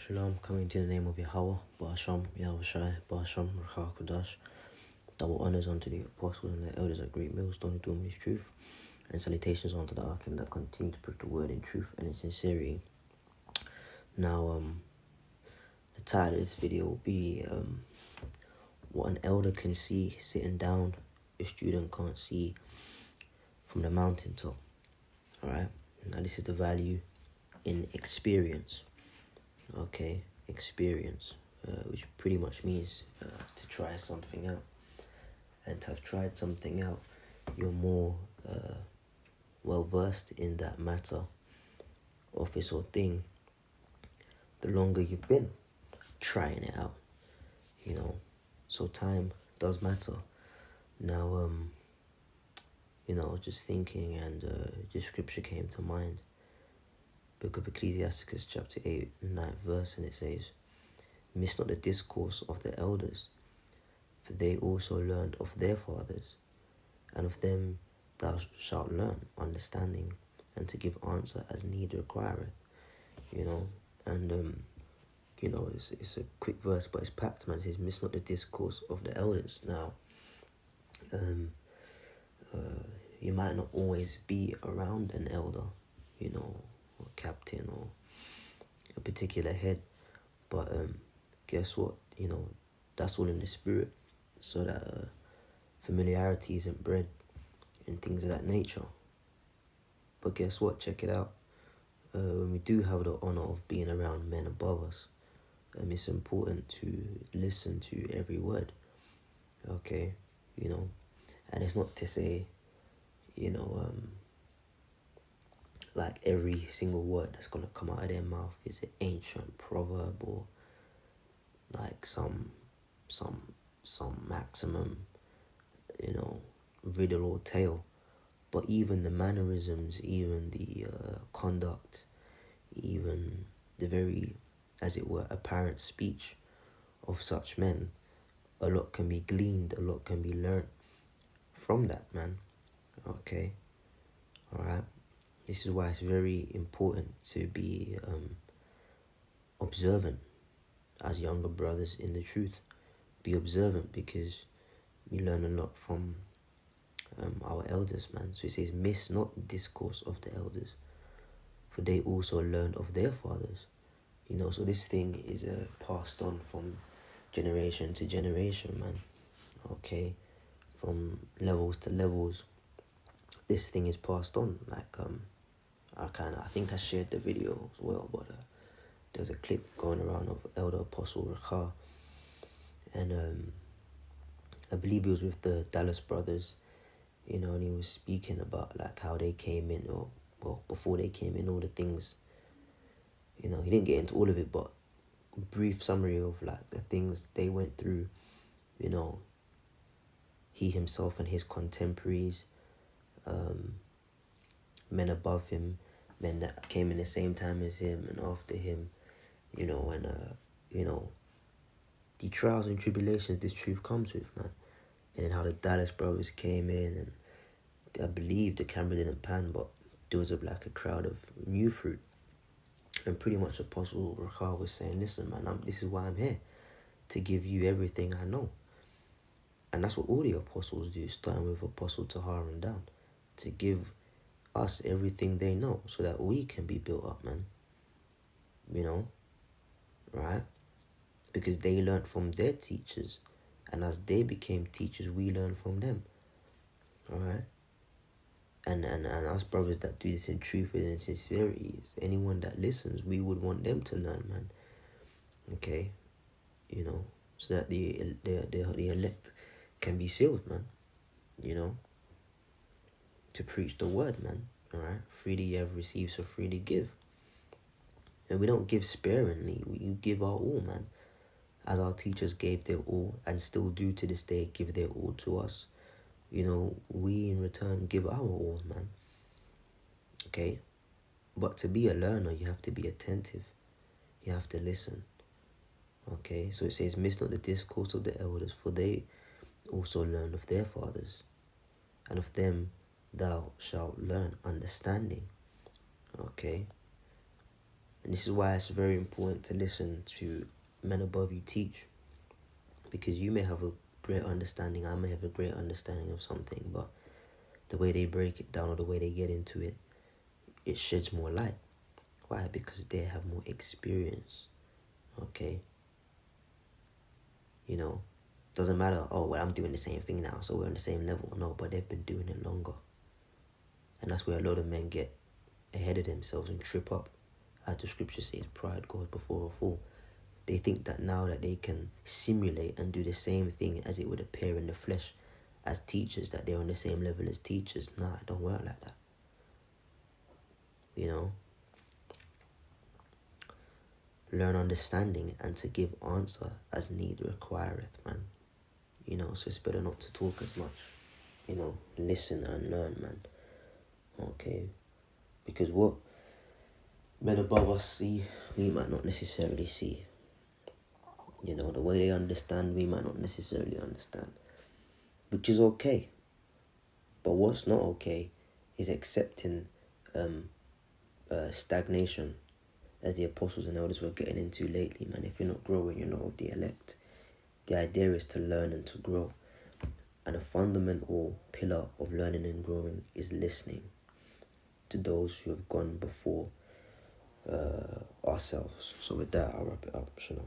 Shalom, coming to the name of Yahweh, Ba'asham, Yahushai, Ba'asham, Ruach HaKodesh. Double honors unto the apostles and the elders at Great Millstone who do his truth, and salutations unto the Archim that continue to preach the word in truth and in sincerity. Now, the title of this video will be what an elder can see sitting down, a student can't see from the mountaintop. Alright, now this is the value in experience. Okay, experience, which pretty much means to try something out. And to have tried something out, you're more well versed in that matter, office or thing, the longer you've been trying it out, so time does matter. Now, just thinking, and this scripture came to mind. Book of Ecclesiasticus chapter 8, 9th verse, and it says, "Miss not the discourse of the elders, for they also learned of their fathers, and of them thou shalt learn understanding, and to give answer as need requireth." And it's a quick verse, but it's packed, man. It says, "Miss not the discourse of the elders." Now, you might not always be around an elder, or captain or a particular head, but guess what? That's all in the spirit, so that familiarity isn't bred and things of that nature. But guess what? Check it out. When we do have the honor of being around men above us, it's important to listen to every word. Okay, and it's not to say, like every single word that's gonna come out of their mouth is an ancient proverb or like some maximum, riddle or tale. But even the mannerisms, even the conduct, even the very, as it were, apparent speech of such men, a lot can be gleaned, a lot can be learnt from that, man. Okay, all right. This is why it's very important to be observant as younger brothers in the truth. Be observant, because we learn a lot from our elders, man. So it says, "Miss not the discourse of the elders, for they also learned of their fathers." So this thing is passed on from generation to generation, man. Okay, from levels to levels, this thing is passed on. Like I think I shared the video as well, but there's a clip going around of Elder Apostle Racha, and I believe he was with the Dallas brothers, and he was speaking about like how they came in, or well, before they came in, all the things. He didn't get into all of it, but a brief summary of like the things they went through. He himself and his contemporaries, men above him, men that came in the same time as him and after him, and the trials and tribulations this truth comes with, man. And then how the Dallas brothers came in, and I believe the camera didn't pan, but there was like a crowd of new fruit. And pretty much Apostle Racha was saying, "Listen, man, this is why I'm here, to give you everything I know." And that's what all the apostles do, starting with Apostle Tahar and down, to give us everything they know so that we can be built up, man. Right? Because they learned from their teachers, and as they became teachers, we learned from them. Alright? And us brothers that do this in truth and in sincerity, is anyone that listens, we would want them to learn, man. Okay? So that the elect can be sealed, man. To preach the word, man. Alright? Freely you have received, so freely give. And we don't give sparingly. We give our all, man. As our teachers gave their all, and still do to this day give their all to us. We in return give our all, man. Okay? But to be a learner, you have to be attentive. You have to listen. Okay? So it says, "Miss not the discourse of the elders, for they also learned of their fathers, and of them thou shalt learn understanding." Okay? And this is why it's very important to listen to men above you teach. Because you may have a great understanding, I may have a great understanding of something, but the way they break it down or the way they get into it, it sheds more light. Why? Because they have more experience. Okay? You know, doesn't matter, oh, well, I'm doing the same thing now, so we're on the same level. No, but they've been doing it longer. And that's where a lot of men get ahead of themselves and trip up. As the scripture says, pride goes before a fall. They think that now that they can simulate and do the same thing as it would appear in the flesh as teachers, that they're on the same level as teachers. Nah, it don't work like that. You know? Learn understanding and to give answer as need requireth, man. You know, so it's better not to talk as much. You know, listen and learn, man. Okay? Because what men above us see, we might not necessarily see. You know, the way they understand, we might not necessarily understand. Which is okay. But what's not okay is accepting stagnation, as the apostles and elders were getting into lately, man. If you're not growing, you're not of the elect. The idea is to learn and to grow. And a fundamental pillar of learning and growing is listening to those who have gone before ourselves. So with that, I'll wrap it up. Shalom.